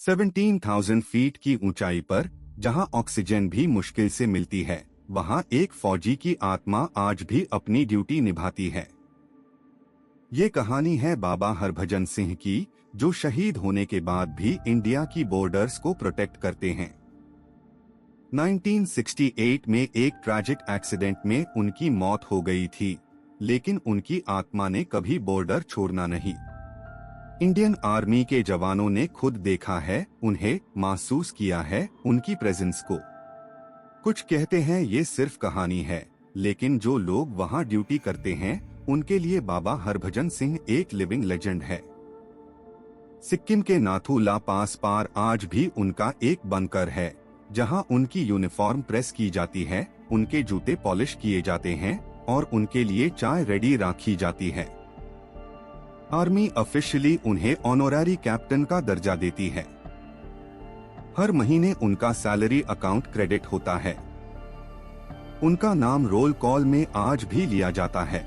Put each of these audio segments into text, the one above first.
17,000 feet की ऊंचाई पर जहां ऑक्सीजन भी मुश्किल से मिलती है, वहां एक फौजी की आत्मा आज भी अपनी ड्यूटी निभाती है। ये कहानी है बाबा हरभजन सिंह की, जो शहीद होने के बाद भी इंडिया की बॉर्डर्स को प्रोटेक्ट करते हैं। 1968 में एक ट्रैजिक एक्सीडेंट में उनकी मौत हो गई थी, लेकिन उनकी आत्मा ने कभी बॉर्डर छोड़ना नहीं। इंडियन आर्मी के जवानों ने खुद देखा है, उन्हें महसूस किया है उनकी प्रेजेंस को। कुछ कहते हैं ये सिर्फ कहानी है, लेकिन जो लोग वहां ड्यूटी करते हैं उनके लिए बाबा हरभजन सिंह एक लिविंग लेजेंड है। सिक्किम के नाथू ला पास पर आज भी उनका एक बंकर है, जहां उनकी यूनिफॉर्म प्रेस की जाती है, उनके जूते पॉलिश किए जाते हैं और उनके लिए चाय रेडी रखी जाती है। आर्मी ऑफिशियली उन्हें ऑनोररी कैप्टन का दर्जा देती है। हर महीने उनका सैलरी अकाउंट क्रेडिट होता है। उनका नाम रोल कॉल में आज भी लिया जाता है।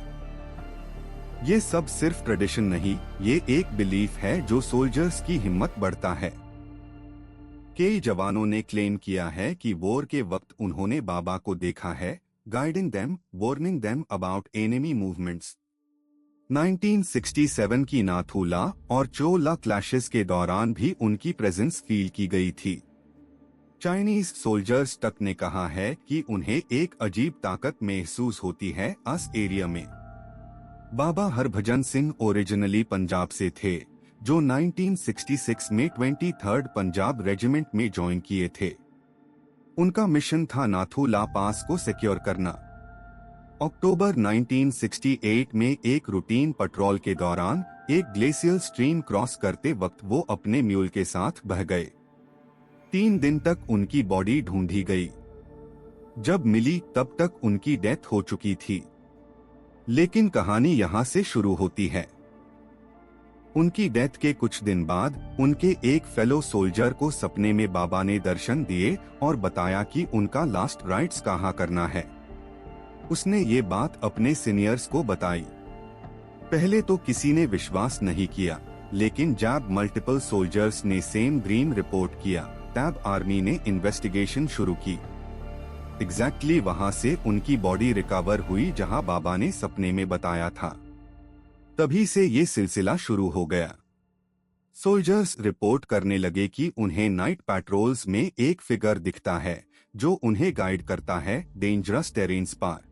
ये सब सिर्फ ट्रेडिशन नहीं, ये एक बिलीफ है जो सोल्जर्स की हिम्मत बढ़ता है। कई जवानों ने क्लेम किया है कि वॉर के वक्त उन्होंने बाबा को देखा है, guiding them, warning them about enemy movements. 1967 की नाथू ला और चो ला क्लैशेस के दौरान भी उनकी प्रेजेंस फील की गई थी। चाइनीज सोल्जर्स तक ने कहा है कि उन्हें एक अजीब ताकत महसूस होती है अस एरिया में। बाबा हरभजन सिंह ओरिजिनली पंजाब से थे, जो 1966 में 23rd पंजाब रेजिमेंट में ज्वाइन किए थे। उनका मिशन था नाथू ला पास को सिक्योर करना। अक्टूबर 1968 में एक रूटीन पेट्रोल के दौरान एक ग्लेशियल स्ट्रीम क्रॉस करते वक्त वो अपने म्यूल के साथ बह गए। 3 दिन तक उनकी बॉडी ढूंढी गई। जब मिली तब तक उनकी डेथ हो चुकी थी। लेकिन कहानी यहाँ से शुरू होती है। उनकी डेथ के कुछ दिन बाद उनके एक फेलो सोल्जर को सपने में बाबा ने दर्शन दिए और बताया कि उनका लास्ट राइट्स कहाँ करना है। उसने ये बात अपने सीनियर्स को बताई। पहले तो किसी ने विश्वास नहीं किया, लेकिन जब मल्टीपल सोल्जर्स ने सेम ड्रीम रिपोर्ट किया, तब आर्मी ने इन्वेस्टिगेशन शुरू की। एग्जैक्टली वहां से उनकी बॉडी रिकवर हुई जहां बाबा ने सपने में बताया था। तभी से ये सिलसिला शुरू हो गया। सोल्जर्स रिपोर्ट करने लगे कि उन्हें नाइट पैट्रोल्स में एक फिगर दिखता है जो उन्हें गाइड करता है डेंजरस टेरेन्स पर।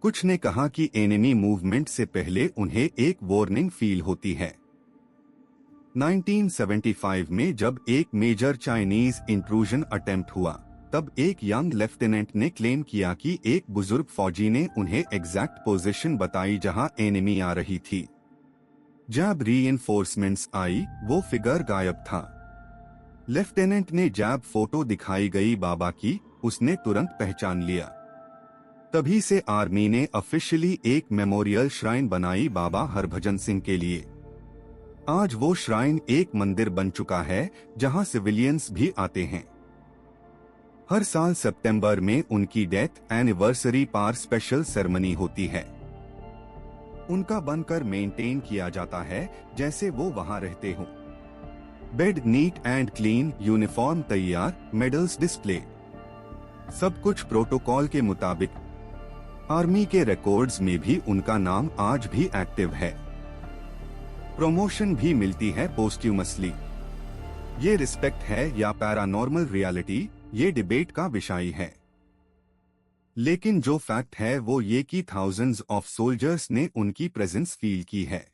कुछ ने कहा कि एनिमी मूवमेंट से पहले उन्हें एक वार्निंग फील होती है। 1975 में जब एक मेजर चाइनीज इंट्रूजन अटेम्प्ट हुआ, तब एक यंग लेफ्टिनेंट ने क्लेम किया कि एक बुजुर्ग फौजी ने उन्हें एग्जैक्ट पोजीशन बताई जहां एनिमी आ रही थी। जब रीइंफोर्समेंट्स आई, वो फिगर गायब था। लेफ्टिनेंट ने जब फोटो दिखाई गई बाबा की, उसने तुरंत पहचान लिया। तभी से आर्मी ने ऑफिशियली एक मेमोरियल श्राइन बनाई बाबा हरभजन सिंह के लिए। आज वो श्राइन एक मंदिर बन चुका है जहां सिविलियंस भी आते हैं। हर साल सितंबर में उनकी डेथ एनिवर्सरी पर स्पेशल सेरेमनी होती है। उनका बनकर मेंटेन किया जाता है जैसे वो वहां रहते हो। Bed neat and clean, uniform तैयार, मेडल्स डिस्प्ले, सब कुछ प्रोटोकॉल के मुताबिक। आर्मी के रिकॉर्ड्स में भी उनका नाम आज भी एक्टिव है। प्रमोशन भी मिलती है पोस्ट्यूमसली। ये रिस्पेक्ट है या पैरानॉर्मल रियलिटी, ये डिबेट का विषय है। लेकिन जो फैक्ट है वो ये कि थाउजेंड्स ऑफ सोल्जर्स ने उनकी प्रेजेंस फील की है।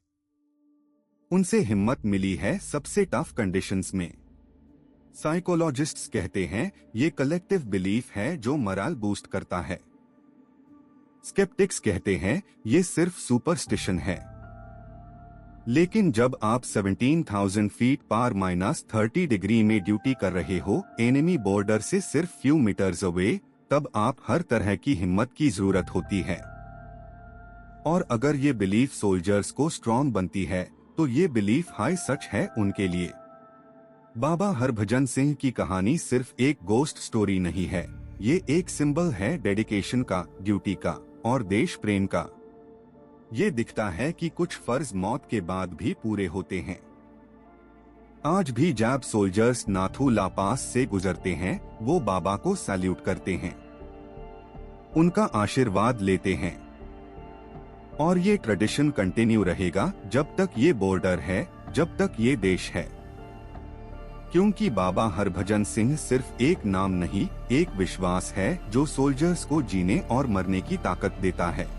उनसे हिम्मत मिली है सबसे टफ कंडीशंस में। साइकोलॉजिस्ट्स कहते हैं ये कलेक्टिव बिलीफ है जो मोरल बूस्ट करता है। स्केप्टिक्स कहते हैं ये सिर्फ सुपरस्टिशन है। लेकिन जब आप 17,000 फीट पर -30 डिग्री में ड्यूटी कर रहे हो, एनिमी बॉर्डर से सिर्फ फ्यू मीटर्स अवे, तब आप हर तरह की हिम्मत की जरूरत होती है। और अगर ये बिलीफ सोल्जर्स को स्ट्रॉन्ग बनती है, तो ये बिलीफ हाई सच है उनके लिए। बाबा हरभजन सिंह की कहानी सिर्फ एक गोस्ट स्टोरी नहीं है, ये एक सिंबल है डेडिकेशन का, ड्यूटी का और देश प्रेम का। ये दिखता है कि कुछ फर्ज मौत के बाद भी पूरे होते हैं। आज भी जब सोल्जर्स नाथू ला पास से गुजरते हैं वो बाबा को सैल्यूट करते हैं, उनका आशीर्वाद लेते हैं और ये ट्रेडिशन कंटिन्यू रहेगा जब तक ये बॉर्डर है, जब तक ये देश है। क्योंकि बाबा हरभजन सिंह सिर्फ एक नाम नहीं, एक विश्वास है जो सोल्जर्स को जीने और मरने की ताकत देता है।